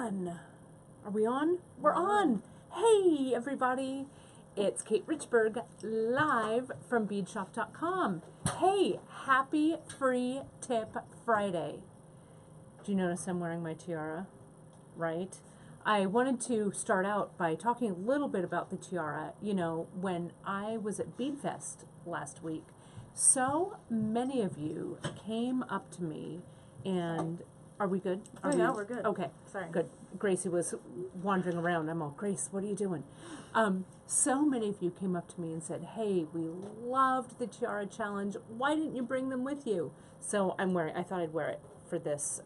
on. Are we on? We're on. Hey, everybody. It's Kate Richburg live from beadshop.com. Hey, happy Free Tip Friday. Do you notice I'm wearing my tiara? Right? I wanted to start out by talking a little bit about the tiara. You know, when I was at Beadfest last week, so many of you came up to me and are we good? No, we're good. Okay. Sorry. Good. Gracie was wandering around. I'm all, Grace, what are you doing? So many of you came up to me and said, hey, we loved the tiara challenge. Why didn't you bring them with you? So I thought I'd wear it for this,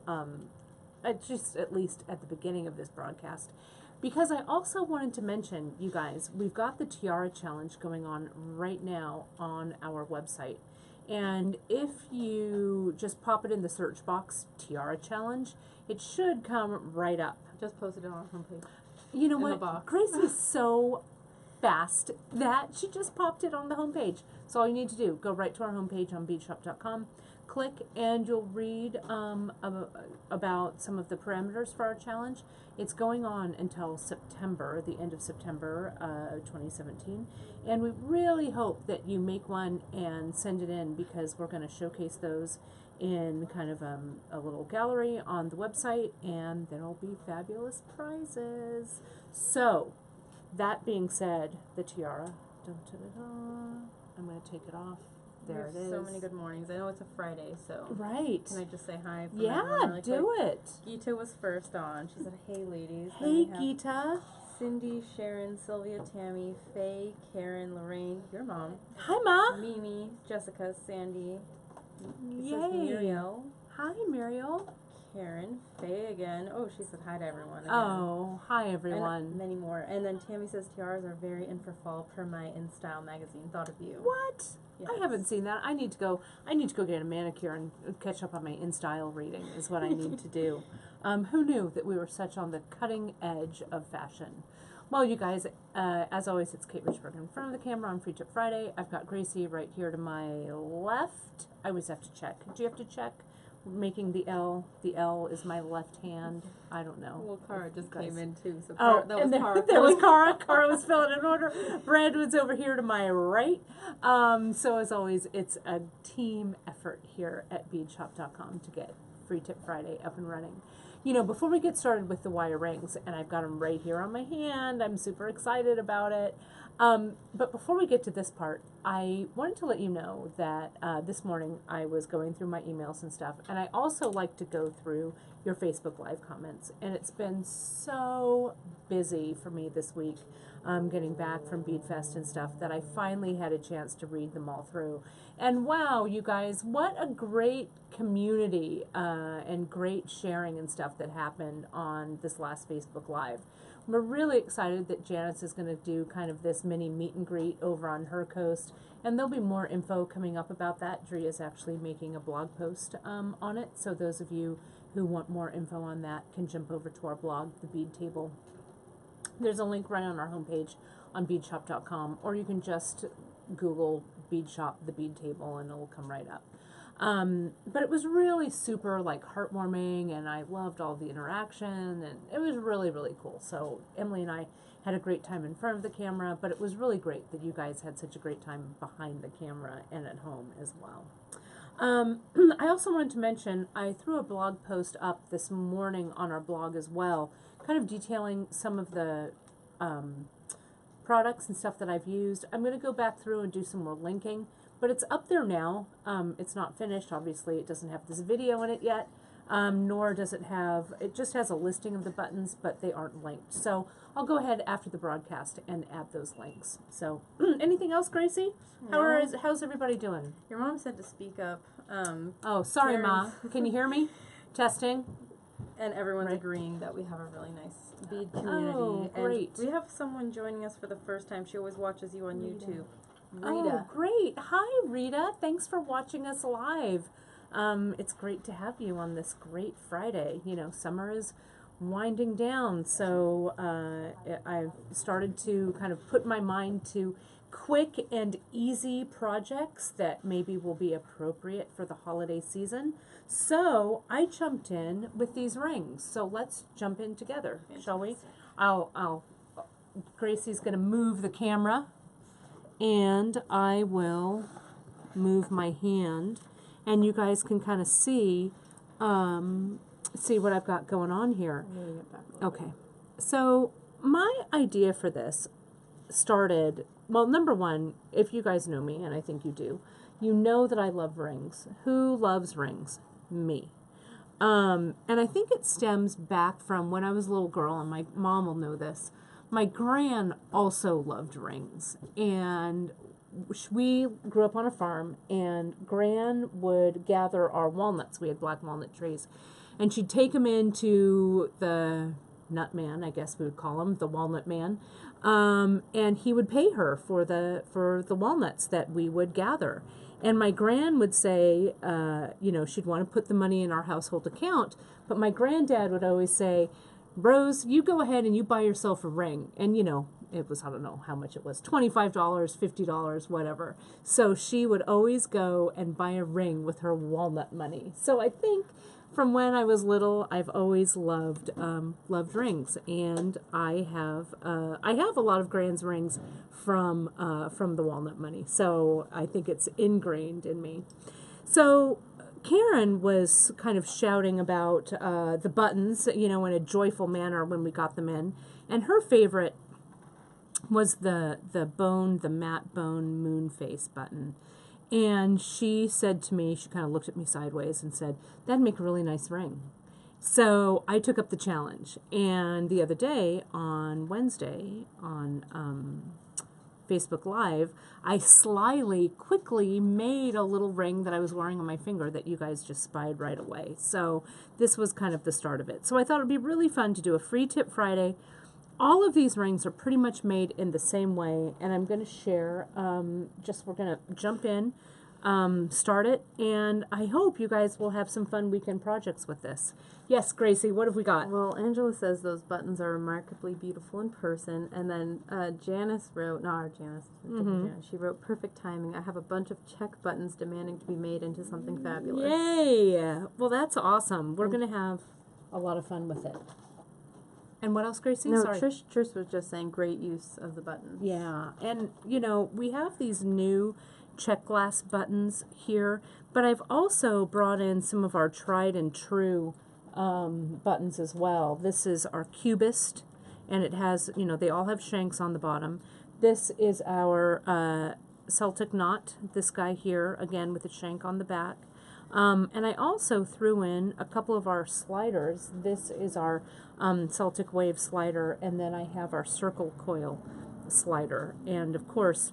just at least at the beginning of this broadcast. Because I also wanted to mention, you guys, we've got the tiara challenge going on right now on our website. And if you just pop it in the search box, tiara challenge, it should come right up. Just posted it on our homepage. You know In the what? box. Grace is so fast that she just popped it on the homepage. So all you need to do, go right to our homepage on beadshop.com, click, and you'll read about some of the parameters for our challenge. It's going on until September, the end of September 2017. And we really hope that you make one and send it in, because we're going to showcase those in kind of a little gallery on the website, and there'll be fabulous prizes. So, that being said, the tiara, I'm going to take it off. There it is. So many good mornings. I know it's a Friday, so. Right. Can I just say hi? From Yeah, really do quick? it. Gita was first on. She said, hey, ladies. Then Hey, we have Gita. Cindy, Sharon, Sylvia, Tammy, Faye, Karen, Lorraine, your mom. Hi, Ma. Mimi, Jessica, Sandy. It Yay. says Muriel. Hi, Muriel. Karen, Faye again. Oh, she said hi to everyone again. Oh, hi, everyone. And many more. And then Tammy says tiaras are very in for fall per my In Style magazine. Thought of you. What? Yes. I haven't seen that. I need to go get a manicure and catch up on my InStyle reading is what I need to do. Who knew that we were such on the cutting edge of fashion? Well, you guys, as always, it's Kate Richburg in front of the camera on Free Tip Friday. I've got Gracie right here to my left. I always have to check. Do you have to check? Making the L. The L is my left hand. I don't know. Well, Cara just came in too, so Oh, that was Cara. there was Cara. Cara was filling in order. Brandon's over here to my right. So as always, it's a team effort here at beadshop.com to get Free Tip Friday up and running. You know, before we get started with the wire rings, and I've got them right here on my hand, I'm super excited about it. But before we get to this part, I wanted to let you know that this morning I was going through my emails and stuff, and I also like to go through your Facebook Live comments, and it's been so busy for me this week, getting back from Beadfest and stuff, that I finally had a chance to read them all through. And wow, you guys, what a great community and great sharing and stuff that happened on this last Facebook Live. We're really excited that Janice is going to do kind of this mini meet and greet over on her coast, and there'll be more info coming up about that. Drea is actually making a blog post on it, so those of you who want more info on that can jump over to our blog, The Bead Table. There's a link right on our homepage on beadshop.com, or you can just Google Bead Shop, The Bead Table, and it'll come right up. But it was really super heartwarming, and I loved all the interaction, and it was really, really cool. So Emily and I had a great time in front of the camera, but it was really great that you guys had such a great time behind the camera and at home as well. I also wanted to mention, I threw a blog post up this morning on our blog as well, kind of detailing some of the products and stuff that I've used. I'm going to go back through and do some more linking, but it's up there now. It's not finished, obviously. It doesn't have this video in it yet, nor does it have, it just has a listing of the buttons, but they aren't linked. So I'll go ahead after the broadcast and add those links. So anything else, Gracie? No. How's everybody doing? Your mom said to speak up. Oh, sorry, Karen. Ma. Can you hear me? Testing. And everyone's Right. agreeing that we have a really nice bead community. Oh, great. And we have someone joining us for the first time. She always watches you on YouTube. Oh, Rita. great. Hi, Rita. Thanks for watching us live. It's great to have you on this great Friday. You know, summer is winding down, so I've started to kind of put my mind to quick and easy projects that maybe will be appropriate for the holiday season. So I jumped in with these rings. So let's jump in together, shall we? Gracie's going to move the camera, and I will move my hand, and you guys can kind of see what I've got going on here. Okay, so my idea for this started, well, number one, if you guys know me, and I think you do, you know that I love rings. Who loves rings? Me. And I think it stems back from when I was a little girl, and my mom will know this. My gran also loved rings, and we grew up on a farm, and Gran would gather our walnuts. We had black walnut trees, and she'd take them into the nut man, I guess we would call him, the walnut man, and he would pay her for the walnuts that we would gather. And my gran would say, she'd want to put the money in our household account, but my granddad would always say, Rose, you go ahead and you buy yourself a ring. And, it was, I don't know how much it was, $25, $50, whatever. So she would always go and buy a ring with her walnut money. So I think from when I was little, I've always loved rings, and I have a lot of Gran's rings from the walnut money. So I think it's ingrained in me. So Karen was kind of shouting about the buttons, in a joyful manner when we got them in, and her favorite was the matte bone moon face button. And she said to me, she kind of looked at me sideways and said, that'd make a really nice ring. So I took up the challenge. And the other day, on Wednesday, on Facebook Live, I quickly made a little ring that I was wearing on my finger that you guys just spied right away. So this was kind of the start of it. So I thought it would be really fun to do a Free Tip Friday. All of these rings are pretty much made in the same way, and I'm going to share, we're going to jump in, start it, and I hope you guys will have some fun weekend projects with this. Yes, Gracie, what have we got? Well, Angela says those buttons are remarkably beautiful in person, and then Janice wrote, she wrote, perfect timing. I have a bunch of check buttons demanding to be made into something fabulous. Yay! Well, that's awesome. We're going to have a lot of fun with it. And what else, Gracie? No, Sorry. Trish was just saying great use of the buttons. Yeah, and we have these new check glass buttons here, but I've also brought in some of our tried and true buttons as well. This is our cubist, and it has, they all have shanks on the bottom. This is our Celtic knot, this guy here, again with a shank on the back. And I also threw in a couple of our sliders. This is our Celtic wave slider, and then I have our circle coil slider. And of course,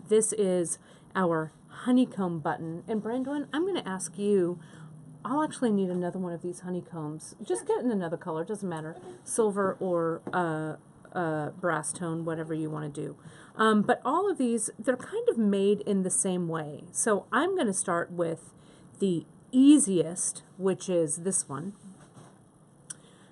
this is our honeycomb button. And Brandon, I'm going to ask you, I'll actually need another one of these honeycombs. Just get in another color, doesn't matter, silver or brass tone, whatever you want to do. But all of these, they're kind of made in the same way. So I'm going to start with the easiest, which is this one.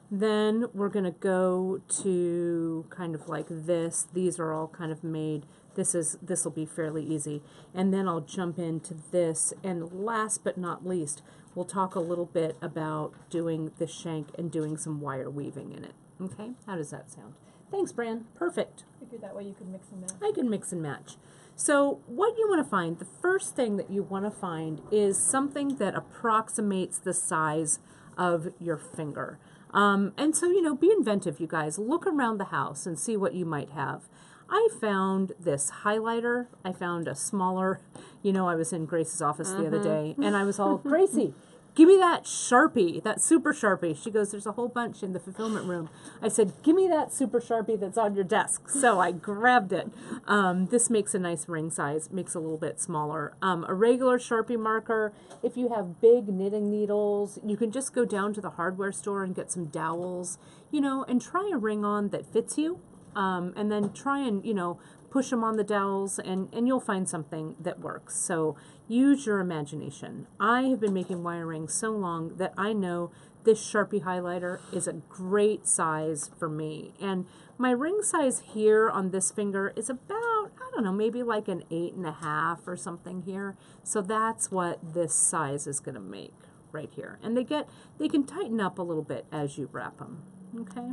Then we're going to go to kind of like this. These are all kind of made. This will be fairly easy. And then I'll jump into this. And last but not least, we'll talk a little bit about doing the shank and doing some wire weaving in it. Okay? How does that sound? Thanks, Bran. Perfect. Figured that way you could mix and match. I can mix and match. So what you want to find, the first thing that you want to find is something that approximates the size of your finger. And so, be inventive, you guys. Look around the house and see what you might have. I found this highlighter. I found a smaller, I was in Grace's office the other day, and I was all, Gracie, give me that Sharpie, that super Sharpie. She goes, there's a whole bunch in the fulfillment room. I said, give me that super Sharpie that's on your desk. So I grabbed it. This makes a nice ring size, makes it a little bit smaller. A regular Sharpie marker, if you have big knitting needles, you can just go down to the hardware store and get some dowels, and try a ring on that fits you. And then try and, push them on the dowels, and you'll find something that works. So use your imagination. I have been making wire rings so long that I know this Sharpie highlighter is a great size for me. And my ring size here on this finger is about, I don't know, maybe like an 8.5 or something here. So that's what this size is going to make right here. And they can tighten up a little bit as you wrap them. Okay.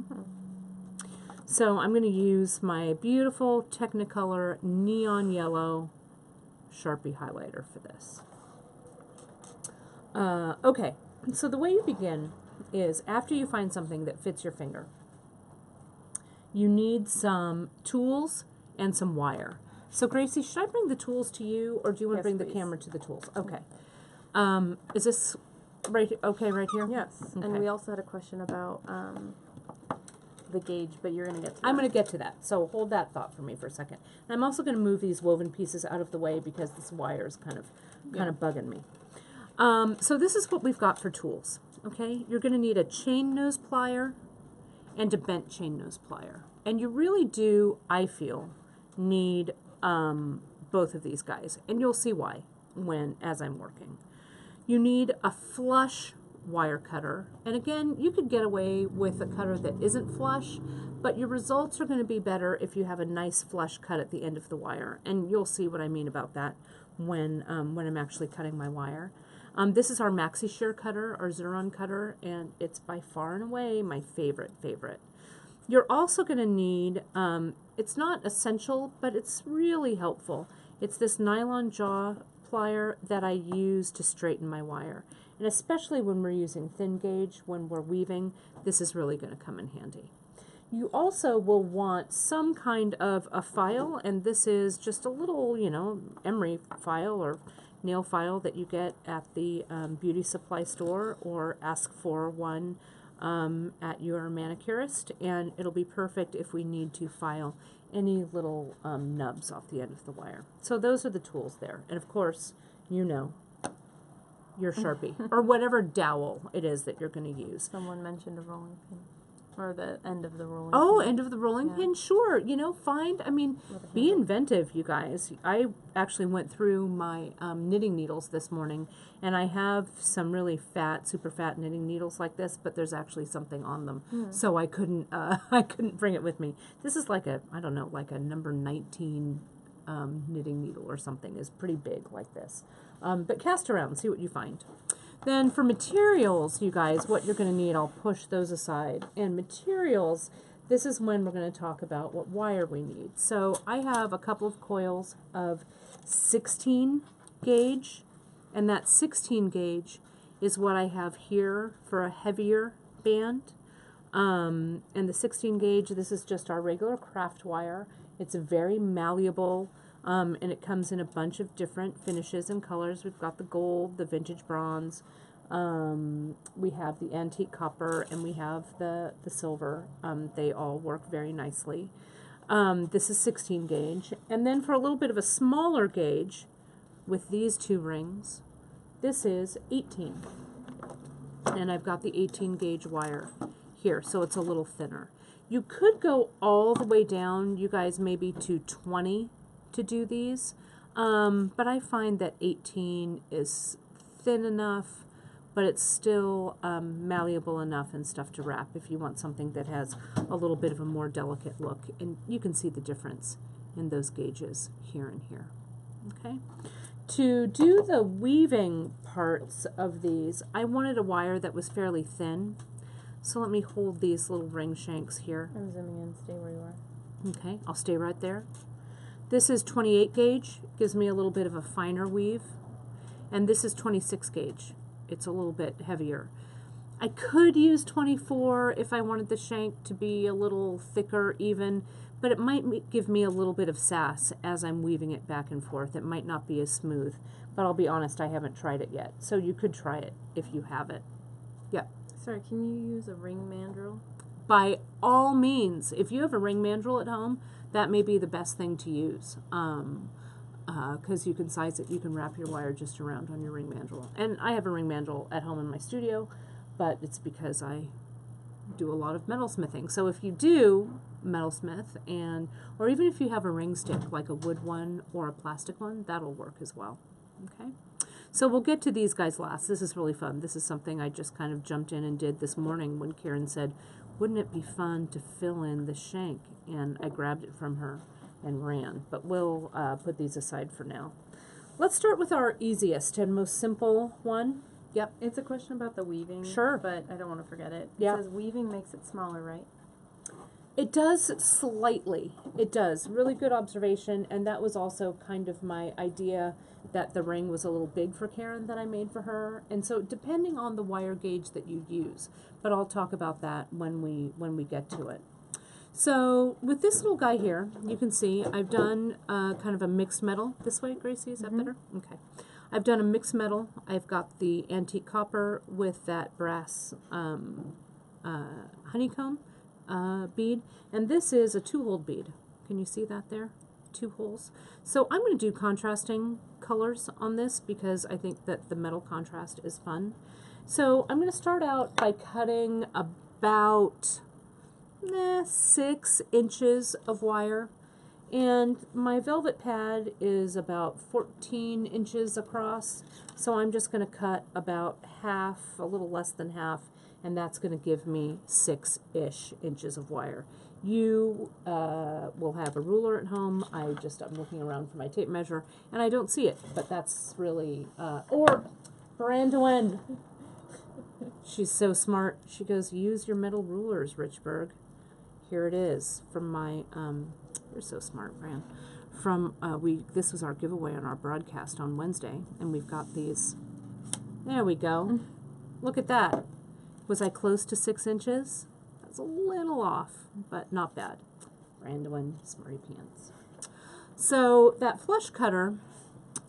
So I'm going to use my beautiful Technicolor neon yellow Sharpie highlighter for this. Okay, so the way you begin is after you find something that fits your finger, you need some tools and some wire. So Gracie, should I bring the tools to you, or do you want to bring the camera to the tools? Okay. Is this right here? Yes. Okay. And we also had a question about the gauge, but you're going to get to that. I'm going to get to that, so hold that thought for me for a second. And I'm also going to move these woven pieces out of the way because this wire is kind of bugging me. So this is what we've got for tools. Okay, you're going to need a chain nose plier and a bent chain nose plier, and you really do, I feel, need both of these guys, and you'll see why as I'm working. You need a flush wire cutter, and again, you could get away with a cutter that isn't flush, but your results are going to be better if you have a nice flush cut at the end of the wire, and you'll see what I mean about that when I'm actually cutting my wire. This is our Maxi Shear cutter, our Xuron cutter, and it's by far and away my favorite. You're also going to need, it's not essential, but it's really helpful. It's this nylon jaw plier that I use to straighten my wire. And especially when we're using thin gauge, when we're weaving, this is really going to come in handy. You also will want some kind of a file, and this is just a little, emery file or nail file that you get at the beauty supply store, or ask for one at your manicurist, and it'll be perfect if we need to file any little nubs off the end of the wire. So those are the tools there. And of course, your Sharpie, or whatever dowel it is that you're going to use. Someone mentioned a rolling pin, or the end of the rolling pin. Oh, end of the rolling pin? Sure. Be inventive, you guys. I actually went through my knitting needles this morning, and I have some really super fat knitting needles like this, but there's actually something on them, so I couldn't bring it with me. This is like a number 19 knitting needle or something. Is pretty big like this. But cast around, see what you find. Then for materials, you guys, what you're going to need, I'll push those aside. And materials, this is when we're going to talk about what wire we need. So I have a couple of coils of 16 gauge, and that 16 gauge is what I have here for a heavier band. And the 16 gauge, this is just our regular craft wire. It's very malleable. And it comes in a bunch of different finishes and colors. We've got the gold, the vintage bronze, we have the antique copper, and we have the silver. They all work very nicely. This is 16 gauge. And then for a little bit of a smaller gauge, with these two rings, this is 18. And I've got the 18 gauge wire here, so it's a little thinner. You could go all the way down, you guys, maybe to 20 to do these, but I find that 18 is thin enough, but it's still malleable enough and stuff to wrap if you want something that has a little bit of a more delicate look, and you can see the difference in those gauges here and here. Okay, to do the weaving parts of these, I wanted a wire that was fairly thin, so let me hold these little ring shanks here. I'm zooming in, stay where you are. Okay, I'll stay right there. This is 28 gauge, gives me a little bit of a finer weave, and this is 26 gauge. It's a little bit heavier. I could use 24 if I wanted the shank to be a little thicker even, but it might give me a little bit of sass as I'm weaving it back and forth. It might not be as smooth, but I'll be honest, I haven't tried it yet, so you could try it if you have it. Yeah. Sorry, can you use a ring mandrel? By all means, if you have a ring mandrel at home, that may be the best thing to use, because you can size it, you can wrap your wire just around on your ring mandrel. And I have a ring mandrel at home in my studio, but it's because I do a lot of metal smithing. So if you do, metalsmith, and or even if you have a ring stick like a wood one or a plastic one, that'll work as well. Okay, so we'll get to these guys last. This is really fun. This is something I just kind of jumped in and did this morning when Karen said, wouldn't it be fun to fill in the shank? And I grabbed it from her and ran, but we'll put these aside for now. Let's start with our easiest and most simple one. Yep. It's a question about the weaving. Sure. But I don't want to forget it. Yeah. It says weaving makes it smaller, right? It does slightly. It does. Really good observation. And that was also kind of my idea, that the ring was a little big for Karen that I made for her. And so depending on the wire gauge that you use, but I'll talk about that when we get to it. So with this little guy here, you can see I've done kind of a mixed metal. This way, Gracie, is that better? Okay. I've done a mixed metal. I've got the antique copper with that brass honeycomb bead. And this is a 2-hole bead. Can you see that there? 2 holes. So I'm going to do contrasting colors on this because I think that the metal contrast is fun. So I'm going to start out by cutting about 6 inches of wire, and my velvet pad is about 14 inches across, so I'm just going to cut about half, a little less than half, and that's going to give me 6-ish inches of wire. You will have a ruler at home. I'm looking around for my tape measure, and I don't see it, but that's really, or Brandon, she's so smart. She goes, use your metal rulers, Richburg. Here it is from my, you're so smart, Fran. From, this was our giveaway on our broadcast on Wednesday, and we've got these. There we go. Look at that. Was I close to 6 inches? That's a little off, but not bad. Brandon, smarty pants. So that flush cutter,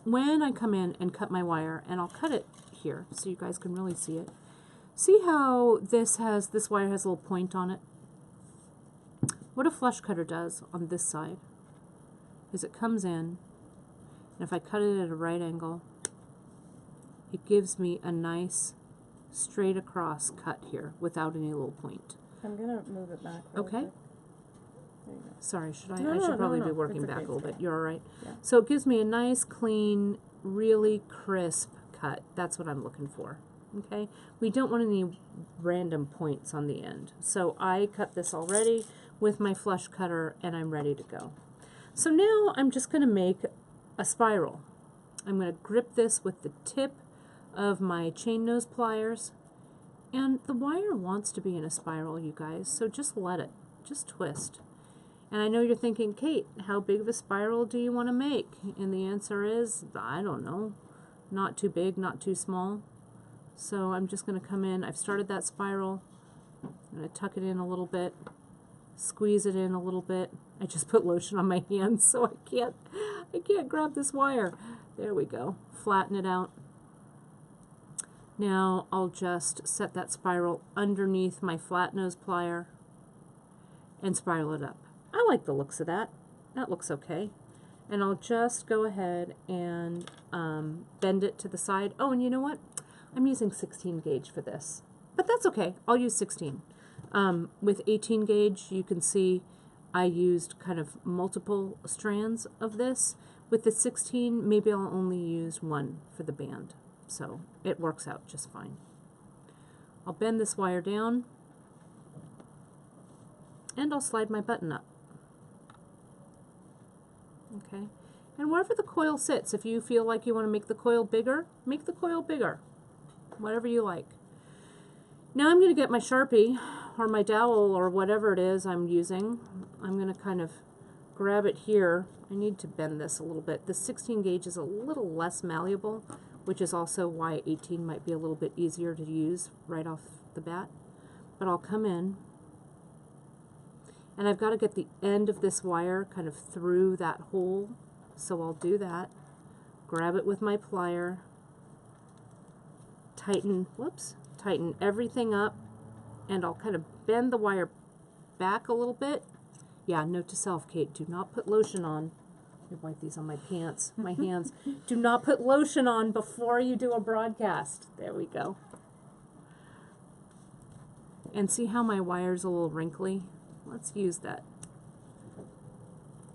when I come in and cut my wire, and I'll cut it here so you guys can really see it. See how this wire has a little point on it? What a flush cutter does on this side is it comes in, and if I cut it at a right angle, it gives me a nice straight across cut here without any little point. I'm going to move it back. Okay. There you go. Sorry, I No, should probably be no. working It's back okay, a little it's bit. You're all right. Yeah. So it gives me a nice, clean, really crisp cut. That's what I'm looking for. Okay? We don't want any random points on the end. So I cut this already with my flush cutter, and I'm ready to go. So now I'm just going to make a spiral. I'm going to grip this with the tip of my chain nose pliers, and the wire wants to be in a spiral, you guys, so just let it. Just twist. And I know you're thinking, Kate, how big of a spiral do you want to make? And the answer is, I don't know. Not too big, not too small. So I'm just going to come in. I've started that spiral. I'm going to tuck it in a little bit. Squeeze it in a little bit. I just put lotion on my hands, so I can't grab this wire. There we go. Flatten it out. Now I'll just set that spiral underneath my flat nose plier and spiral it up. I like the looks of that. That looks okay. And I'll just go ahead and bend it to the side. Oh, and you know what? I'm using 16 gauge for this, but that's okay. I'll use 16. With 18 gauge, you can see I used kind of multiple strands of this. With the 16, maybe I'll only use one for the band. So it works out just fine. I'll bend this wire down, and I'll slide my button up. Okay, and wherever the coil sits, if you feel like you want to make the coil bigger, make the coil bigger. Whatever you like. Now I'm going to get my Sharpie or my dowel or whatever it is I'm using. I'm going to kind of grab it here. I need to bend this a little bit. The 16 gauge is a little less malleable, which is also why 18 might be a little bit easier to use right off the bat. But I'll come in, and I've got to get the end of this wire kind of through that hole, so I'll do that. Grab it with my plier, tighten everything up, and I'll kind of bend the wire back a little bit. Yeah, note to self, Kate, do not put lotion on. Let me wipe these on my pants, my hands. Do not put lotion on before you do a broadcast. There we go. And see how my wire's a little wrinkly? Let's use that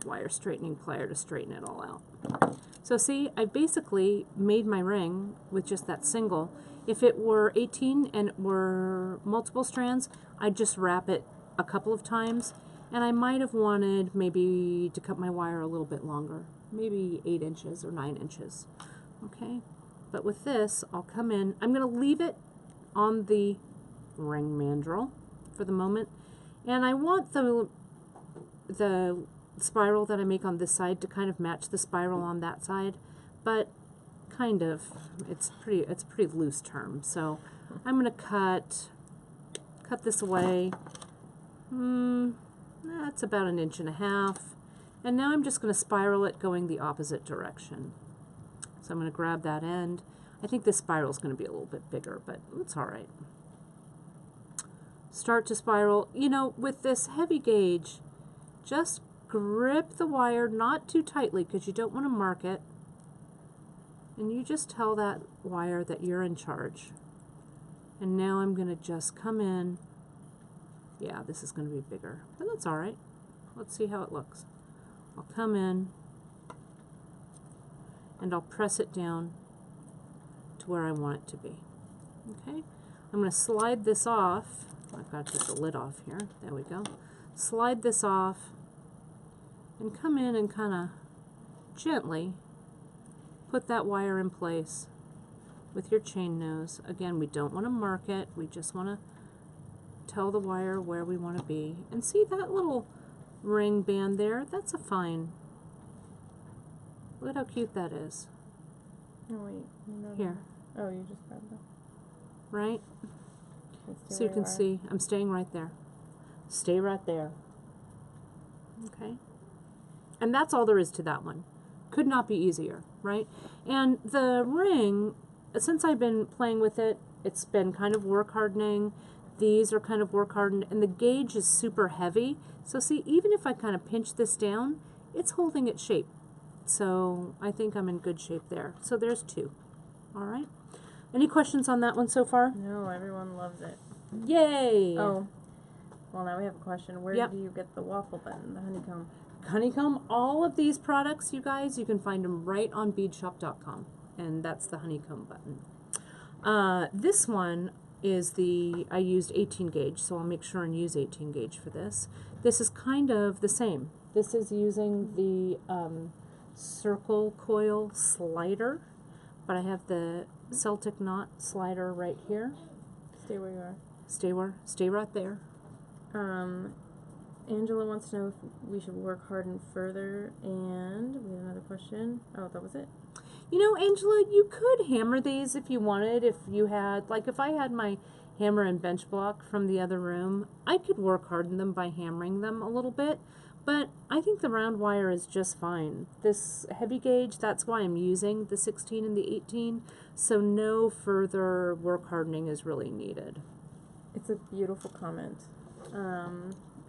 wire straightening plier to straighten it all out. So see, I basically made my ring with just that single. If it were 18 and it were multiple strands, I'd just wrap it a couple of times, and I might have wanted maybe to cut my wire a little bit longer, maybe 8 inches or 9 inches. Okay, but with this, I'll come in. I'm going to leave it on the ring mandrel for the moment, and I want the spiral that I make on this side to kind of match the spiral on that side, but kind of, it's a pretty loose term. So I'm going to cut this away. That's about 1.5 inches, and now I'm just going to spiral it going the opposite direction. So I'm going to grab that end. I think this spiral is going to be a little bit bigger, but it's all right. Start to spiral. You know, with this heavy gauge, just grip the wire not too tightly because you don't want to mark it. And you just tell that wire that you're in charge. And now I'm going to just come in. Yeah, this is going to be bigger, but that's all right. Let's see how it looks. I'll come in and I'll press it down to where I want it to be. Okay, I'm going to slide this off. I've got to get the lid off here. There we go. Slide this off and come in and kind of gently put that wire in place with your chain nose. Again, we don't want to mark it. We just want to tell the wire where we want to be. And see that little ring band there? That's a fine. Look at how cute that is. Oh, wait. No, Here. Oh, you just grabbed that. Right? So you can see, I'm staying right there. Stay right there. Okay? And that's all there is to that one. Could not be easier, right? And the ring, since I've been playing with it, it's been kind of work hardening. These are kind of work hardened, and the gauge is super heavy. So see, even if I kind of pinch this down, it's holding its shape. So I think I'm in good shape there. So there's 2. All right. Any questions on that one so far? No, everyone loves it. Yay! Oh, well, now we have a question. Where Yep. do you get the waffle button, the honeycomb? Honeycomb, all of these products, you guys, you can find them right on beadshop.com, and that's the honeycomb button. This one is I used 18 gauge, so I'll make sure and use 18 gauge for this. This is kind of the same. This is using the circle coil slider, but I have the Celtic knot slider right here. Stay where you are. Stay right there. Angela wants to know if we should work harden further, and we have another question. Oh, that was it. You know, Angela, you could hammer these if you wanted. If you had, like, if I had my hammer and bench block from the other room, I could work harden them by hammering them a little bit. But I think the round wire is just fine. This heavy gauge, that's why I'm using the 16 and the 18. So no further work hardening is really needed. It's a beautiful comment.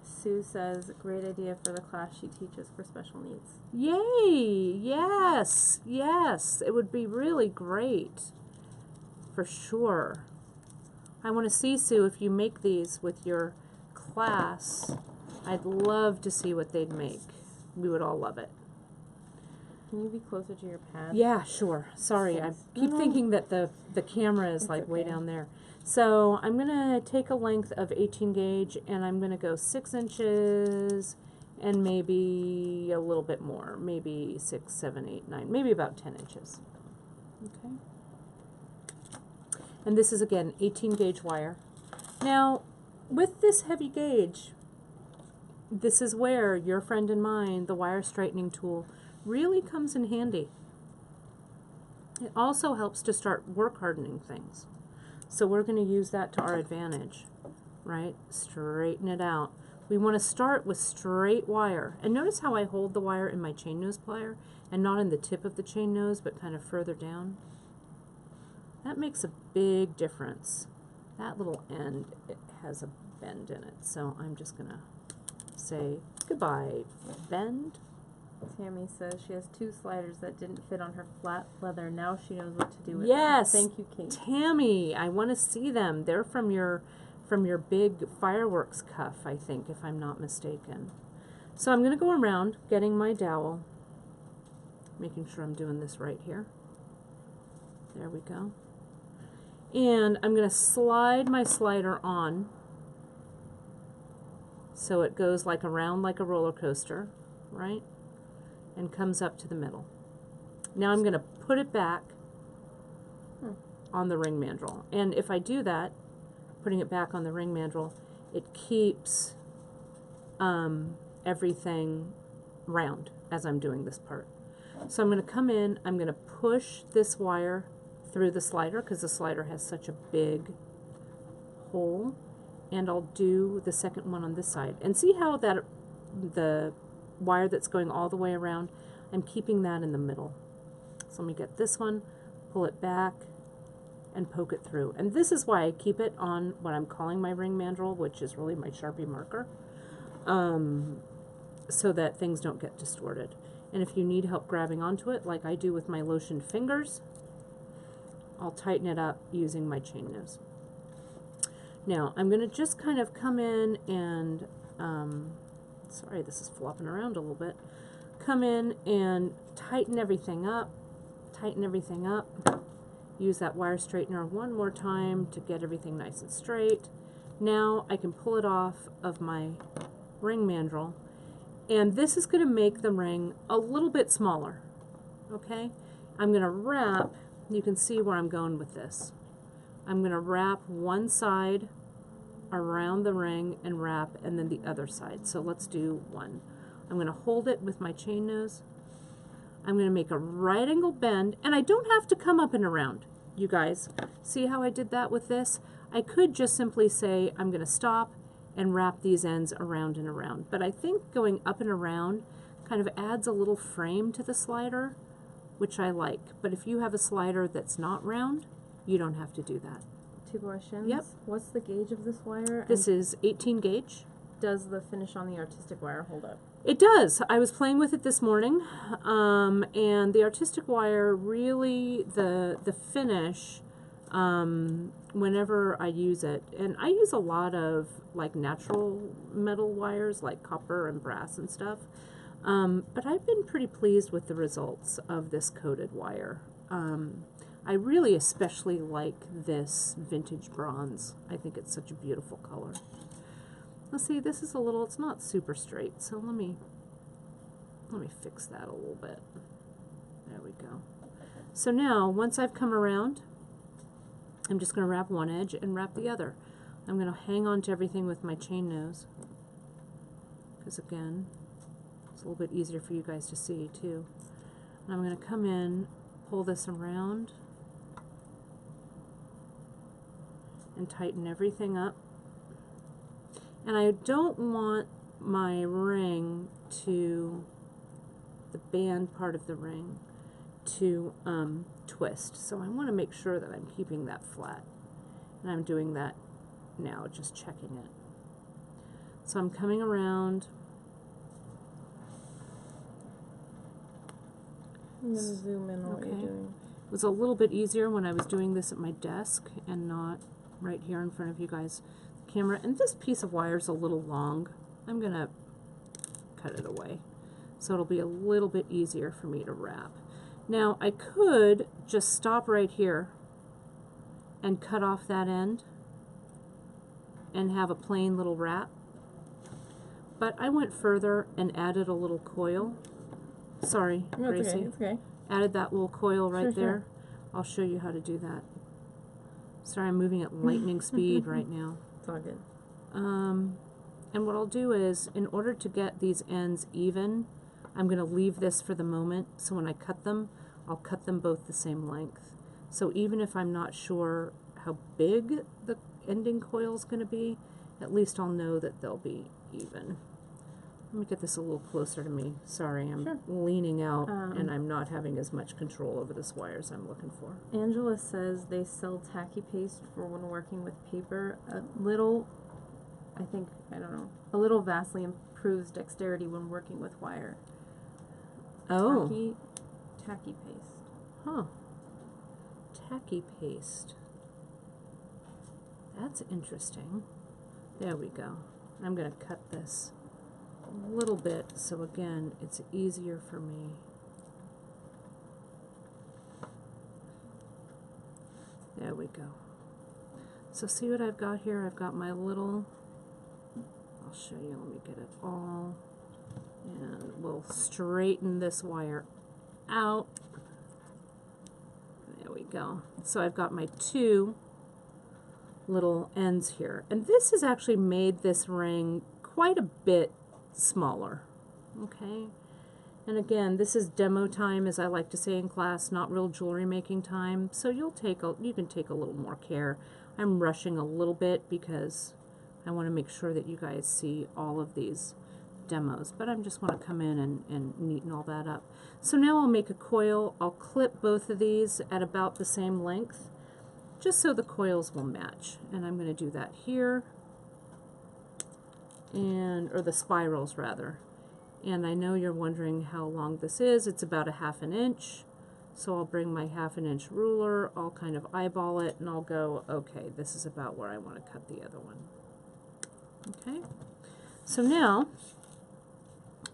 Sue says, great idea for the class she teaches for special needs. Yay! Yes! Yes! It would be really great. For sure. I want to see, Sue, if you make these with your class. I'd love to see what they'd make. We would all love it. Can you be closer to your pad? Yeah, sure. Sorry, I keep thinking that the camera is like way down there. So I'm going to take a length of 18 gauge and I'm going to go 6 inches and maybe a little bit more. Maybe 6, 7, 8, 9, maybe about 10 inches. Okay. And this is, again, 18 gauge wire. Now, with this heavy gauge, this is where your friend and mine, the wire straightening tool, really comes in handy. It also helps to start work hardening things. So we're going to use that to our advantage, right? Straighten it out. We want to start with straight wire. And notice how I hold the wire in my chain nose plier and not in the tip of the chain nose, but kind of further down. That makes a big difference. That little end, it has a bend in it. So I'm just going to say goodbye, bend. Tammy says she has 2 sliders that didn't fit on her flat leather. Now she knows what to do with Yes. them. Thank you, Kate. Tammy, I want to see them. They're from your big fireworks cuff, I think, if I'm not mistaken. So I'm going to go around getting my dowel, making sure I'm doing this right here. There we go. And I'm going to slide my slider on so it goes like around like a roller coaster, right? And comes up to the middle. Now I'm going to put it back on the ring mandrel. And if I do that, putting it back on the ring mandrel, it keeps everything round as I'm doing this part. So I'm going to come in, I'm going to push this wire through the slider because the slider has such a big hole, and I'll do the second one on this side. And see how that the wire that's going all the way around, I'm keeping that in the middle. So let me get this one, pull it back, and poke it through. And this is why I keep it on what I'm calling my ring mandrel, which is really my Sharpie marker, so that things don't get distorted. And if you need help grabbing onto it, like I do with my lotioned fingers, I'll tighten it up using my chain nose. Now, I'm going to just kind of come in and, sorry, this is flopping around a little bit, come in and tighten everything up, use that wire straightener one more time to get everything nice and straight. Now I can pull it off of my ring mandrel, and this is going to make the ring a little bit smaller, okay? I'm going to wrap, you can see where I'm going with this. I'm going to wrap one side around the ring and wrap, and then the other side. So let's do one. I'm going to hold it with my chain nose. I'm going to make a right angle bend, and I don't have to come up and around, you guys. See how I did that with this? I could just simply say I'm going to stop and wrap these ends around and around. But I think going up and around kind of adds a little frame to the slider, which I like. But if you have a slider that's not round, you don't have to do that. 2 questions. Yep. What's the gauge of this wire? This is 18 gauge. Does the finish on the artistic wire hold up? It does. I was playing with it this morning, and the artistic wire really, the finish, whenever I use it, and I use a lot of like natural metal wires like copper and brass and stuff, but I've been pretty pleased with the results of this coated wire. I really especially like this vintage bronze. I think it's such a beautiful color. Let's see, this is a little, it's not super straight, so let me fix that a little bit. There we go. So now, once I've come around, I'm just going to wrap one edge and wrap the other. I'm going to hang on to everything with my chain nose, because again, it's a little bit easier for you guys to see too. And I'm going to come in, pull this around, and tighten everything up. And I don't want my ring to, the band part of the ring, to twist. So I want to make sure that I'm keeping that flat. And I'm doing that now, just checking it. So I'm coming around. I'm going to zoom in on what you're doing. It was a little bit easier when I was doing this at my desk and not right here in front of you guys. Camera, and this piece of wire is a little long. I'm gonna cut it away so it'll be a little bit easier for me to wrap. Now I could just stop right here and cut off that end and have a plain little wrap, but I went further and added a little coil. Sorry, No, Gracie. it's okay. It's okay. Added that little coil right Sure, there. sure. I'll show you how to do that. Sorry, I'm moving at lightning speed right now. It's all good. And what I'll do is, in order to get these ends even, I'm going to leave this for the moment, so when I cut them, I'll cut them both the same length. So even if I'm not sure how big the ending coil is going to be, at least I'll know that they'll be even. Let me get this a little closer to me. Sorry, I'm Sure. leaning out and I'm not having as much control over this wire as I'm looking for. Angela says they sell tacky paste for when working with paper. A little, I don't know, a little vastly improves dexterity when working with wire. Oh. Tacky paste. Huh. Tacky paste. That's interesting. There we go. I'm going to cut this a little bit, so again, it's easier for me. There we go. So see what I've got here? I've got my little, I'll show you, let me get it all, and we'll straighten this wire out. There we go. So I've got my two little ends here, and this has actually made this ring quite a bit smaller. Okay, and again, this is demo time, as I like to say in class, not real jewelry making time, so you can take a little more care. I'm rushing a little bit because I want to make sure that you guys see all of these demos, but I just want to come in and neaten all that up. So now I'll make a coil. I'll clip both of these at about the same length, just so the coils will match. And I'm going to do that here, or the spirals rather. And I know you're wondering how long this is. It's about a 1/2 inch. So I'll bring my 1/2 inch ruler, I'll kind of eyeball it, and I'll go, okay, this is about where I want to cut the other one. Okay, so now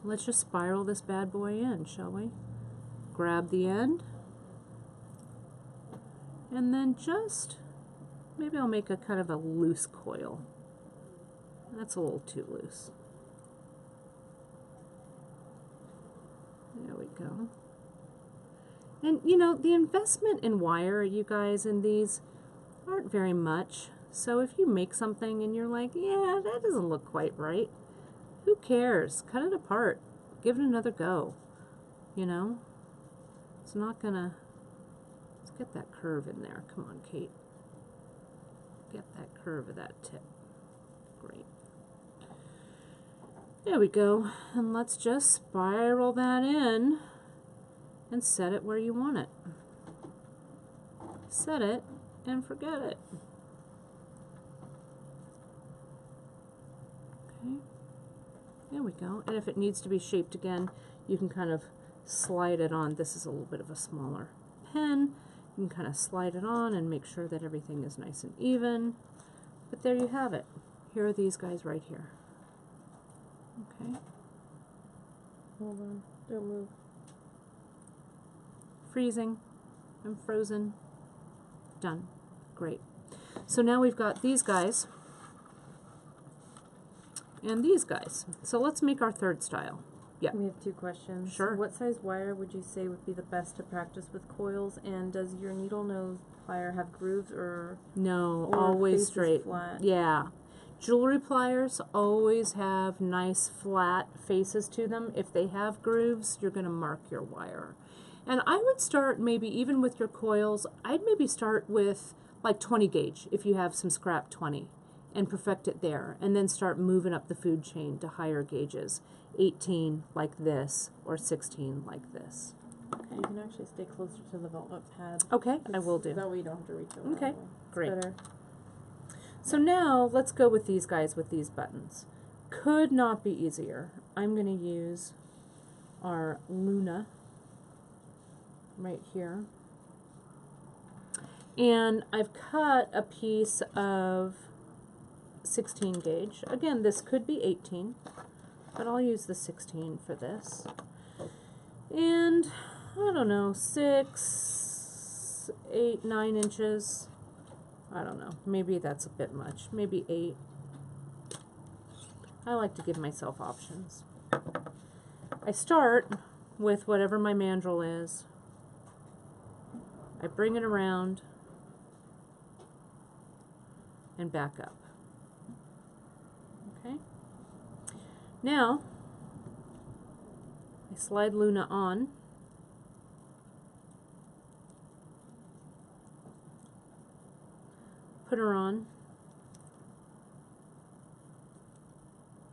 let's just spiral this bad boy in, shall we? Grab the end, and then just, maybe I'll make a kind of a loose coil. That's a little too loose. There we go. And you know, the investment in wire, you guys, in these aren't very much. So if you make something and you're like, yeah, that doesn't look quite right, who cares? Cut it apart. Give it another go. You know? It's not gonna... Let's get that curve in there. Come on, Kate. Get that curve of that tip. Great. There we go. And let's just spiral that in and set it where you want it. Set it and forget it. Okay, there we go. And if it needs to be shaped again, you can kind of slide it on. This is a little bit of a smaller pen. You can kind of slide it on and make sure that everything is nice and even. But there you have it. Here are these guys right here. Okay. Hold on, don't move. Freezing. I'm frozen. Done. Great. So now we've got these guys and these guys. So let's make our third style. Yeah. We have 2 questions. Sure. What size wire would you say would be the best to practice with coils? And does your needle nose plier have grooves or always faces straight. flat? Yeah. Jewelry pliers always have nice flat faces to them. If they have grooves, you're going to mark your wire. And I would start maybe even with your coils, I'd maybe start with like 20 gauge if you have some scrap 20 and perfect it there, and then start moving up the food chain to higher gauges, 18 like this or 16 like this. Okay. You can actually stay closer to the velvet pad. Okay, I will do. That way you don't have to reach over. Okay, great. Better. So now let's go with these guys with these buttons. Could not be easier. I'm going to use our Luna right here. And I've cut a piece of 16 gauge. Again, this could be 18, but I'll use the 16 for this. And I don't know, 6, 8, 9 inches. I don't know, maybe that's a bit much, maybe 8. I like to give myself options. I start with whatever my mandrel is. I bring it around and back up. Okay? Now, I slide Luna on. Put her on.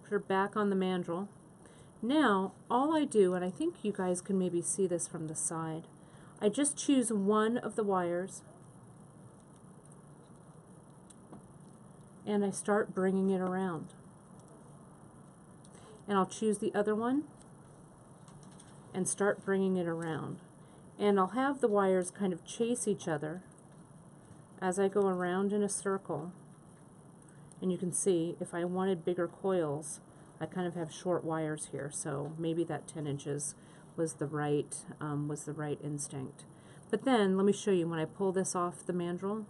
Put her back on the mandrel. Now, all I do, and I think you guys can maybe see this from the side, I just choose one of the wires and I start bringing it around. And I'll choose the other one and start bringing it around. And I'll have the wires kind of chase each other as I go around in a circle. And you can see if I wanted bigger coils, I kind of have short wires here, so maybe that 10 inches was the right instinct. But then, let me show you, when I pull this off the mandrel,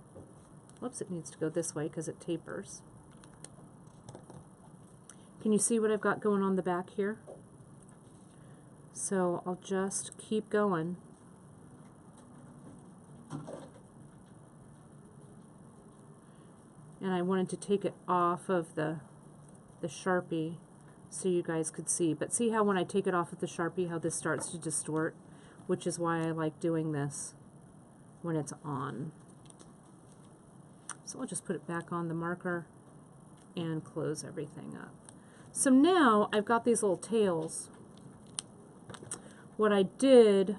whoops, it needs to go this way because it tapers. Can you see what I've got going on the back here? So I'll just keep going. And I wanted to take it off of the Sharpie so you guys could see. But see how when I take it off of the Sharpie, how this starts to distort? Which is why I like doing this when it's on. So I'll just put it back on the marker and close everything up. So now I've got these little tails. What I did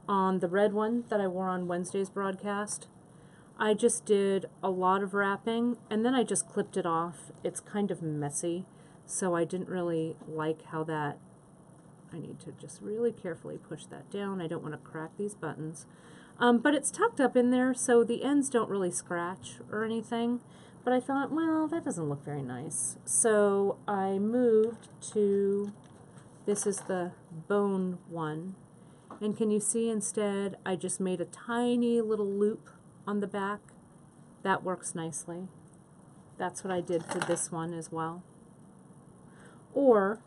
on the red one that I wore on Wednesday's broadcast, I just did a lot of wrapping and then I just clipped it off. It's kind of messy, so I didn't really like how that, I need to just really carefully push that down. I don't want to crack these buttons. But it's tucked up in there, so the ends don't really scratch or anything. But I thought, well, that doesn't look very nice. So I moved to, this is the bone one. And can you see instead, I just made a tiny little loop on the back. That works nicely. That's what I did for this one as well. Or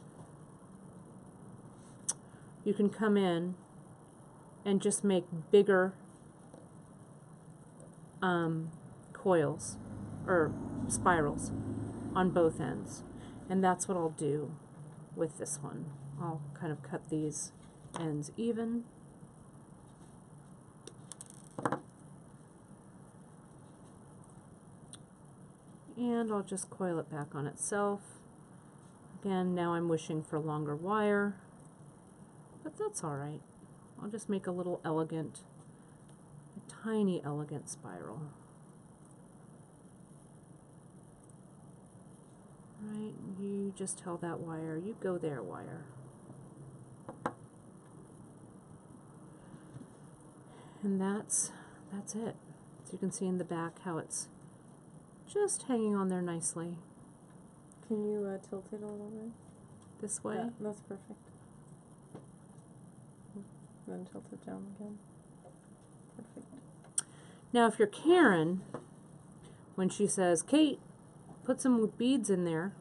you can come in and just make bigger coils or spirals on both ends. And that's what I'll do with this one. I'll kind of cut these ends even. And I'll just coil it back on itself. Again, now I'm wishing for longer wire, but that's all right. I'll just make a little elegant, a tiny elegant spiral. Right, you just tell that wire, you go there, wire. And that's it. So you can see in the back how it's just hanging on there nicely. Can you tilt it a little bit? This way? Yeah, that's perfect. Then tilt it down again. Perfect. Now if you're Karen, when she says, Kate, put some beads in there,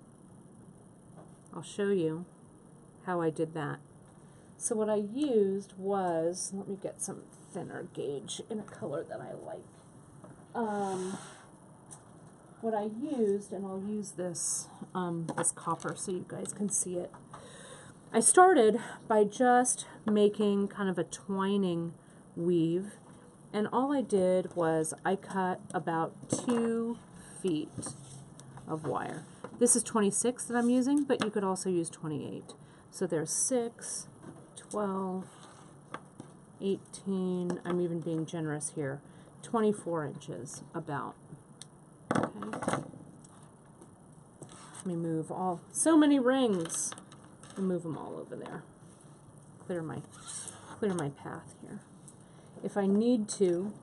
I'll show you how I did that. So what I used was, let me get some thinner gauge in a color that I like. What I used, and I'll use this, this copper so you guys can see it. I started by just making kind of a twining weave, and all I did was I cut about 2 feet of wire. This is 26 that I'm using, but you could also use 28. So there's 6, 12, 18, I'm even being generous here, 24 inches about. Okay. Let me move all, so many rings. Let me move them all over there. Clear my path here. If I need to,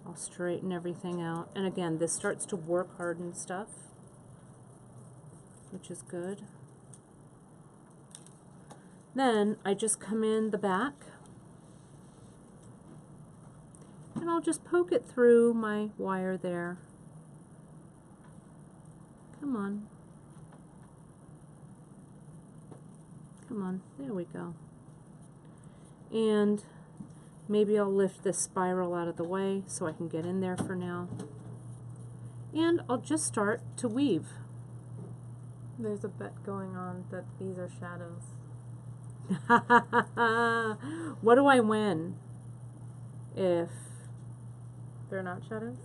I'll straighten everything out. And again, this starts to work harden stuff, which is good. Then I just come in the back and I'll just poke it through my wire there. Come on. Come on, there we go. And maybe I'll lift this spiral out of the way so I can get in there for now. And I'll just start to weave. There's a bet going on that these are shadows. What do I win if they're not shadows?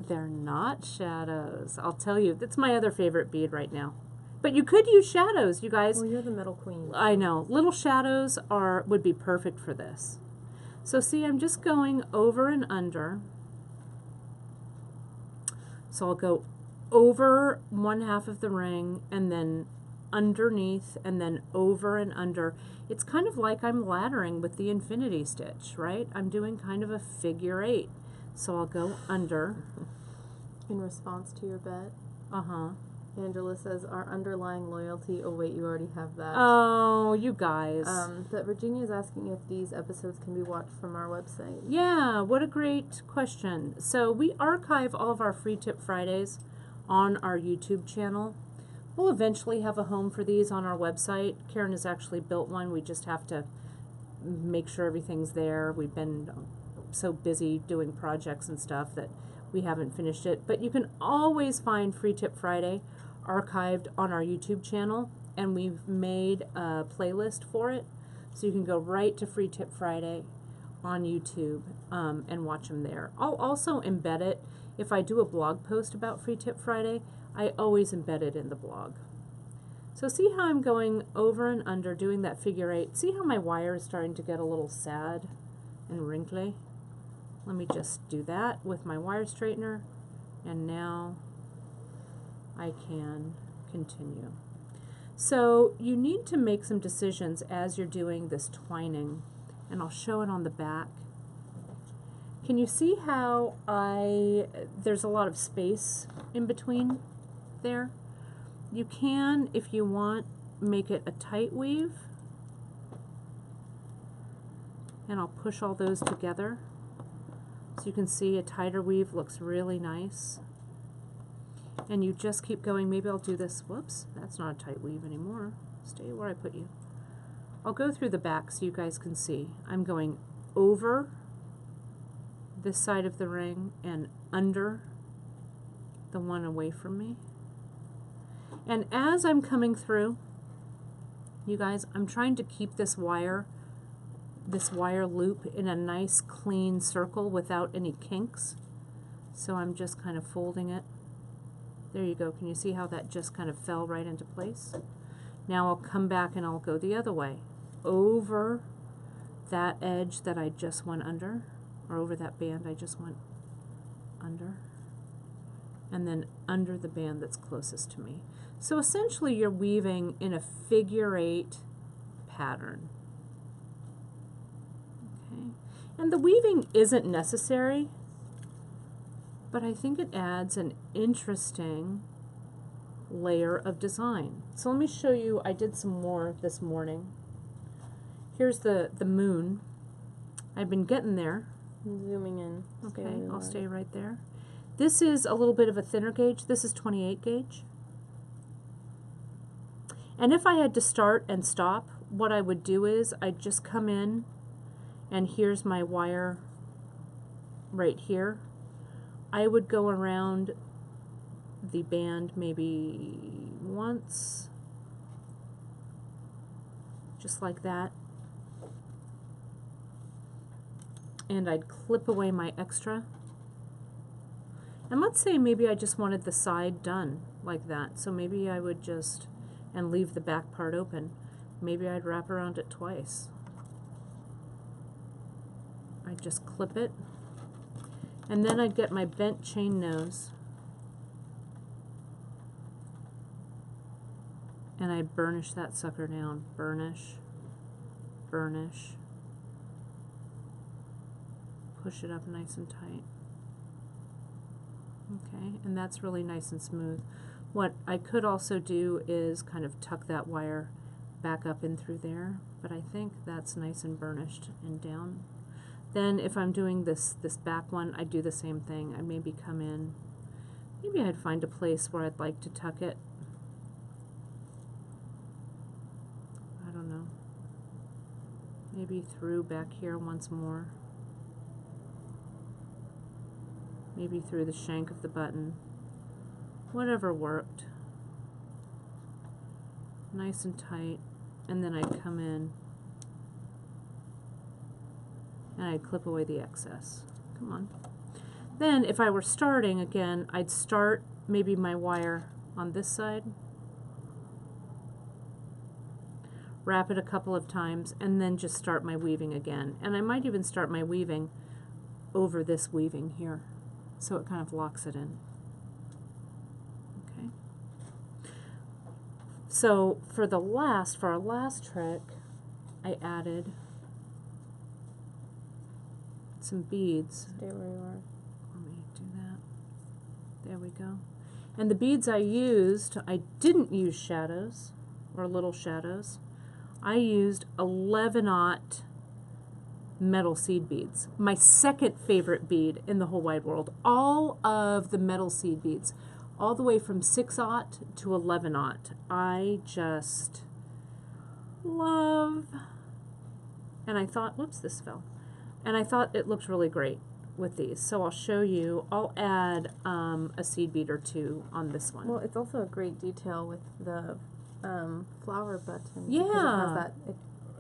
They're not shadows. I'll tell you, that's my other favorite bead right now. But you could use shadows, you guys. Well, you're the metal queen. I know. Little shadows would be perfect for this. So see, I'm just going over and under. So I'll go over 1/2 of the ring and then underneath and then over and under. It's kind of like I'm laddering with the infinity stitch, right? I'm doing kind of a figure 8. So I'll go under. In response to your bet? Uh-huh. Angela says, our underlying loyalty. Oh, wait, you already have that. Oh, you guys. That Virginia is asking if these episodes can be watched from our website. Yeah, what a great question. So we archive all of our Free Tip Fridays on our YouTube channel. We'll eventually have a home for these on our website. Karen has actually built one. We just have to make sure everything's there. We've been so busy doing projects and stuff that we haven't finished it. But you can always find Free Tip Friday archived on our YouTube channel, and we've made a playlist for it. So you can go right to Free Tip Friday on YouTube and watch them there. I'll also embed it. If I do a blog post about Free Tip Friday, I always embed it in the blog. So see how I'm going over and under, doing that figure 8. See how my wire is starting to get a little sad and wrinkly? Let me just do that with my wire straightener, and now I can continue. So you need to make some decisions as you're doing this twining, and I'll show it on the back. Can you see how there's a lot of space in between there? You can, if you want, make it a tight weave, and I'll push all those together. So you can see a tighter weave looks really nice. And you just keep going. Maybe I'll do this. Whoops, that's not a tight weave anymore. Stay where I put you. I'll go through the back so you guys can see. I'm going over this side of the ring and under the one away from me. And as I'm coming through, you guys, I'm trying to keep this wire loop in a nice clean circle without any kinks. So I'm just kind of folding it. There you go. Can you see how that just kind of fell right into place? Now I'll come back and I'll go the other way. Over that edge that I just went under, or over that band I just went under, and then under the band that's closest to me. So essentially you're weaving in a figure 8 pattern. Okay. And the weaving isn't necessary, but I think it adds an interesting layer of design. So let me show you, I did some more this morning. Here's the moon. I've been getting there. I'm zooming in. Okay, I'll stay right there. This is a little bit of a thinner gauge. This is 28 gauge. And if I had to start and stop, what I would do is I'd just come in, and here's my wire right here. I would go around the band maybe once, just like that, and I'd clip away my extra. And let's say maybe I just wanted the side done like that, so maybe I would just, and leave the back part open, maybe I'd wrap around it twice. I'd just clip it, and then I'd get my bent chain nose, and I'd burnish that sucker down. Burnish, burnish, push it up nice and tight. Okay, and that's really nice and smooth. What I could also do is kind of tuck that wire back up in through there, but I think that's nice and burnished and down. Then if I'm doing this back one, I'd do the same thing. I'd maybe come in, maybe I'd find a place where I'd like to tuck it. I don't know. Maybe through back here once more. Maybe through the shank of the button. Whatever worked. Nice and tight. And then I'd come in and I'd clip away the excess. Come on. Then if I were starting again, I'd start maybe my wire on this side, wrap it a couple of times, and then just start my weaving again. And I might even start my weaving over this weaving here, so it kind of locks it in. Okay. So for our last trick, I added some beads. Stay where you are. Let me do that. There we go. And the beads I used, I didn't use shadows or little shadows. I used 11-aught metal seed beads. My second favorite bead in the whole wide world. All of the metal seed beads, all the way from 6-aught to 11-aught. I just love. And I thought, whoops, this fell. And I thought it looked really great with these. So I'll show you. I'll add a seed bead or two on this one. Well, it's also a great detail with the flower button. Yeah. Because it has that,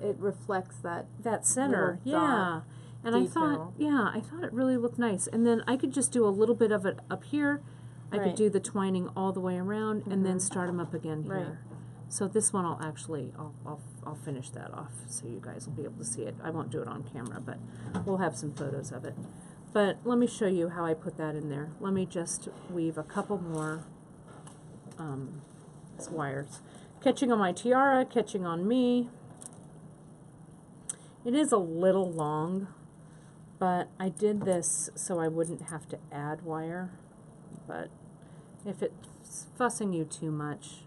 it reflects that center. little Yeah. dot And I detail. thought it really looked nice. And then I could just do a little bit of it up here. I could Right. do the twining all the way around and then start them up again here. Right. So this one I'll finish that off so you guys will be able to see it. I won't do it on camera, but we'll have some photos of it. But let me show you how I put that in there. Let me just weave a couple more wires. Catching on my tiara, catching on me. It is a little long, but I did this so I wouldn't have to add wire. But if it's fussing you too much,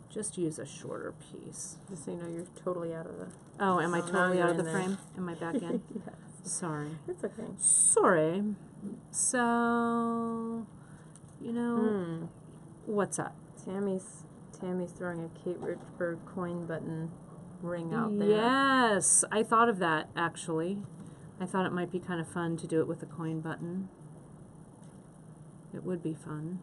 just use a shorter piece. Just so you know, you're totally out of the... Oh, am I Oh, now totally you're out of in the there. frame? Am I back in? Yes. Sorry. It's okay. Sorry. So, you know, what's up? Tammy's throwing a Kate Richburg coin button ring out there. Yes, I thought of that, actually. I thought it might be kind of fun to do it with a coin button. It would be fun.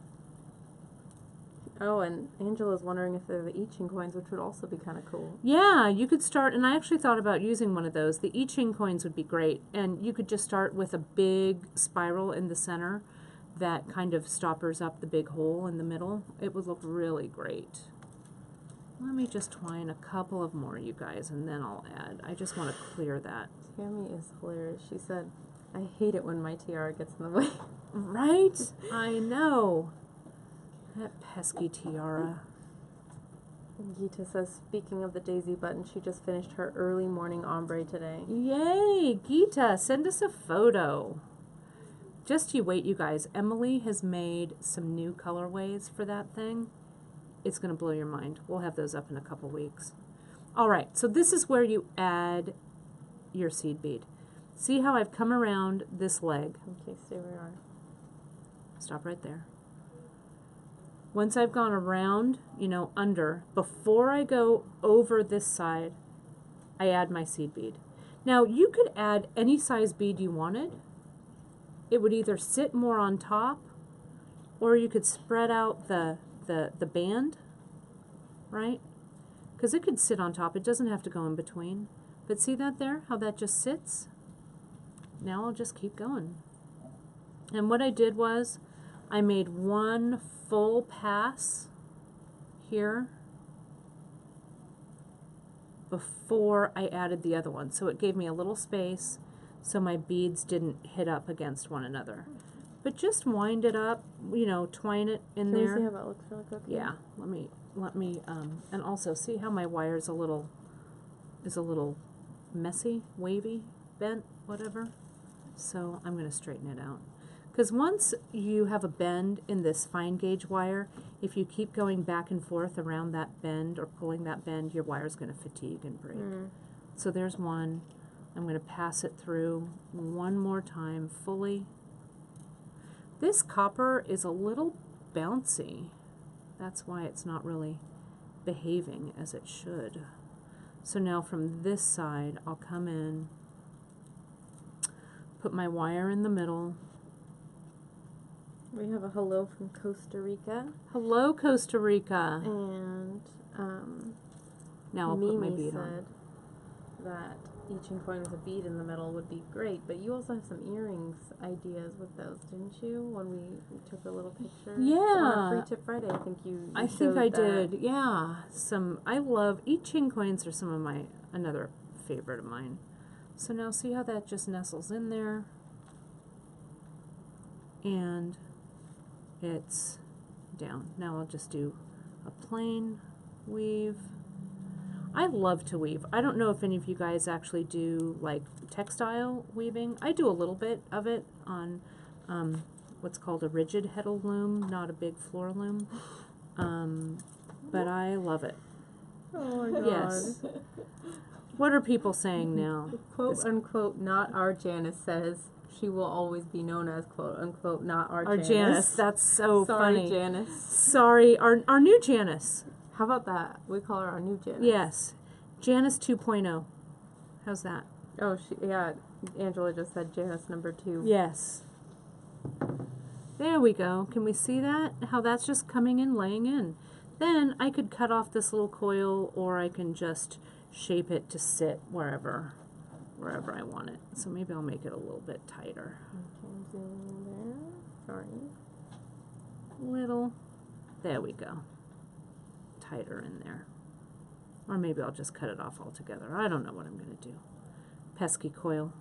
Oh, and Angela's wondering if they're the I Ching coins, which would also be kind of cool. Yeah, you could start, and I actually thought about using one of those. The I Ching coins would be great, and you could just start with a big spiral in the center that kind of stoppers up the big hole in the middle. It would look really great. Let me just twine a couple of more, you guys, and then I'll add. I just want to clear that. Tammy is hilarious. She said, I hate it when my tiara gets in the way. Right? I know. That pesky tiara. Gita says, speaking of the daisy button, she just finished her early morning ombre today. Yay, Gita, send us a photo. Just you wait, you guys. Emily has made some new colorways for that thing. It's going to blow your mind. We'll have those up in a couple weeks. All right, so this is where you add your seed bead. See how I've come around this leg? Okay, stay where you are. Stop right there. Once I've gone around, you know, under, before I go over this side, I add my seed bead. Now, you could add any size bead you wanted. It would either sit more on top, or you could spread out the band, right? Because it could sit on top. It doesn't have to go in between. But see that there, how that just sits? Now I'll just keep going. And what I did was, I made one full pass here before I added the other one. So it gave me a little space so my beads didn't hit up against one another. But just wind it up, you know, twine it in there. Can we see how that looks really quick? Yeah, let me, and also see how my wire's a little messy, wavy, bent, whatever. So I'm going to straighten it out. Because once you have a bend in this fine gauge wire, if you keep going back and forth around that bend or pulling that bend, your wire's going to fatigue and break. So there's one. I'm going to pass it through one more time fully. This copper is a little bouncy. That's why it's not really behaving as it should. So now from this side, I'll come in, put my wire in the middle. We have a hello from Costa Rica. Hello, Costa Rica. And Now I'll put my Mimi bead said on. that each coin with a bead in the middle would be great, but you also have some earrings ideas with those, didn't you? When we took a little picture. Yeah. On Free Tip Friday, I think you I think showed I that. did. Yeah. I love I Ching coins are some of another favorite of mine. So now see how that just nestles in there, and it's down. Now I'll just do a plain weave. I love to weave. I don't know if any of you guys actually do like textile weaving. I do a little bit of it on what's called a rigid heddle loom, not a big floor loom. But I love it. Oh my god. Yes. What are people saying now? Quote unquote, not our Janice says she will always be known as quote unquote, not our Janice. Janice. That's so Sorry, funny. Janice. Sorry, our new Janice. How about that? We call her our new Janice. Yes. Janice 2.0. How's that? Oh, yeah. Angela just said Janice number 2. Yes. There we go. Can we see that? How that's just coming in, laying in. Then I could cut off this little coil, or I can just shape it to sit wherever I want it. So maybe I'll make it a little bit tighter. Okay, zoom in there. Sorry. Little. There we go. Tighter in there. Or maybe I'll just cut it off altogether. I don't know what I'm going to do. Pesky coil.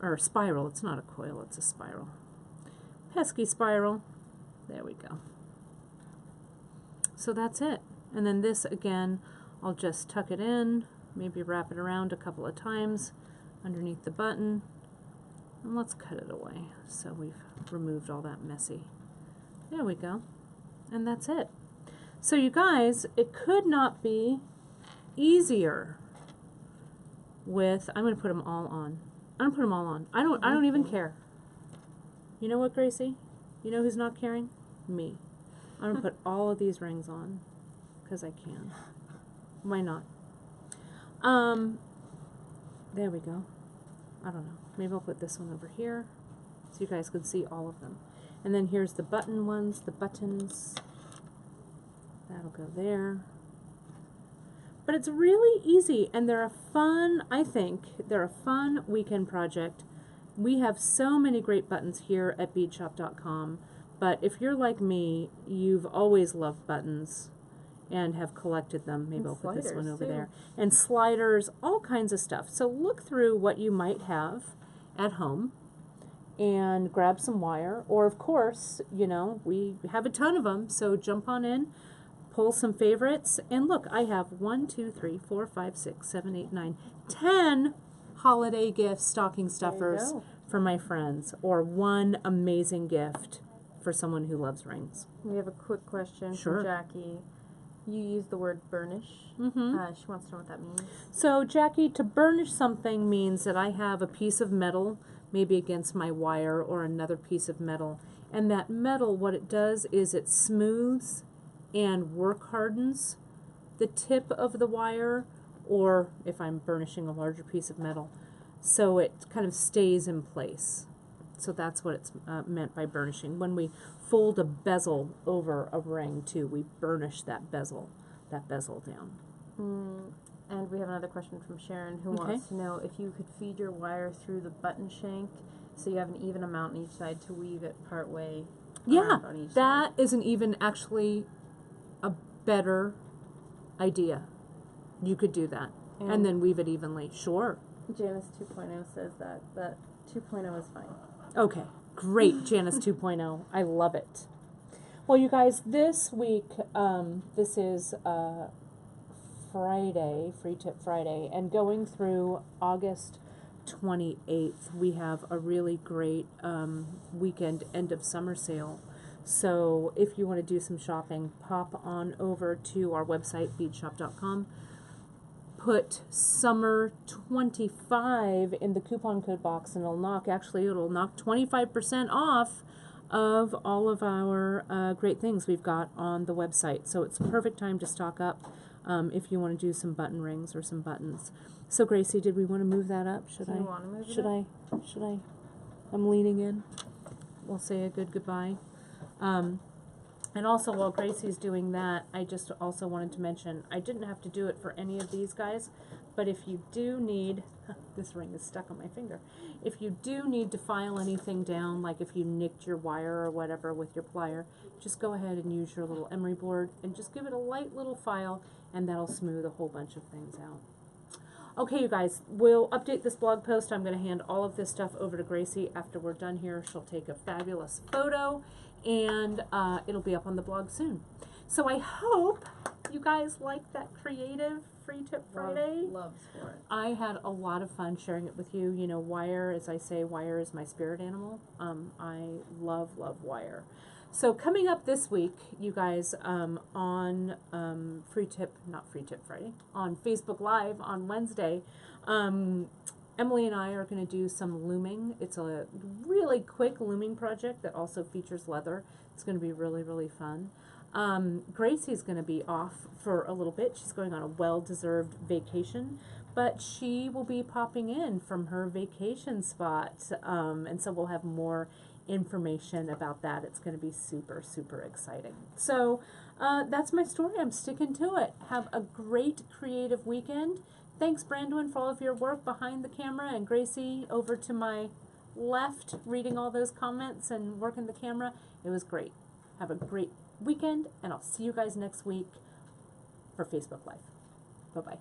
Or spiral. It's not a coil, it's a spiral. Pesky spiral. There we go. So that's it. And then this again, I'll just tuck it in, maybe wrap it around a couple of times underneath the button, and let's cut it away so we've removed all that messy. There we go. And that's it. So you guys, it could not be easier with, I'm going to put them all on. I'm going to put them all on. I don't even care. You know what, Gracie? You know who's not caring? Me. I'm going to put all of these rings on because I can. Why not? There we go. I don't know. Maybe I'll put this one over here so you guys can see all of them. And then here's the button ones, the buttons. That'll go there. But it's really easy, and they're a fun, I think, they're a fun weekend project. We have so many great buttons here at beadshop.com, but if you're like me, you've always loved buttons and have collected them. Maybe I'll put this one over there. And sliders, all kinds of stuff. So look through what you might have at home and grab some wire. Or, of course, you know, we have a ton of them, so jump on in, pull some favorites, and look, I have 1, 2, 3, 4, 5, 6, 7, 8, 9, 10 holiday gifts, stocking stuffers for my friends, or one amazing gift for someone who loves rings. We have a quick question from Jackie. You use the word burnish. She wants to know what that means. So, Jackie, to burnish something means that I have a piece of metal, maybe against my wire, or another piece of metal, and that metal, what it does is it smooths and work hardens the tip of the wire, or if I'm burnishing a larger piece of metal, so it kind of stays in place. So that's what it's meant by burnishing. When we fold a bezel over a ring too, we burnish that bezel down. And we have another question from Sharon who wants to know if you could feed your wire through the button shank so you have an even amount on each side to weave it part way. Yeah, on each that side. isn't even actually a better idea. You could do that and then weave it evenly. Sure. Janice 2.0 says that 2.0 is fine. Okay, great, Janice 2.0. I love it. Well, you guys, this week, this is Friday, Free Tip Friday, and going through August 28th, we have a really great weekend end of summer sale. So if you want to do some shopping, pop on over to our website, beadshop.com. Put summer 25 in the coupon code box, and it'll knock 25% off of all of our great things we've got on the website. So it's a perfect time to stock up if you want to do some button rings or some buttons. So Gracie, did we want to move that up? Should I want to move it up? Should I? I'm leaning in. We'll say a goodbye. And also, while Gracie's doing that, I just also wanted to mention, I didn't have to do it for any of these guys, but if you do need, this ring is stuck on my finger, if you do need to file anything down, like if you nicked your wire or whatever with your plier, just go ahead and use your little emery board and just give it a light little file, and that'll smooth a whole bunch of things out. Okay, you guys, we'll update this blog post. I'm going to hand all of this stuff over to Gracie after we're done here. She'll take a fabulous photo, and it'll be up on the blog soon. So I hope You guys like that creative Free Tip Friday? Loves for it. I had a lot of fun sharing it with you. You know, wire, as I say, wire is my spirit animal. I love wire. So coming up this week, you guys, on on Facebook Live on Wednesday, Emily and I are going to do some looming. It's a really quick looming project that also features leather. It's going to be really fun. Gracie's going to be off for a little bit. She's going on a well-deserved vacation, but she will be popping in from her vacation spot, and so we'll have more information about that. It's going to be super exciting. So that's my story. I'm sticking to it. Have a great creative weekend. Thanks, Brandon, for all of your work behind the camera, and Gracie over to my left reading all those comments and working the camera. It was great. Have a great weekend, and I'll see you guys next week for Facebook Live. Bye-bye.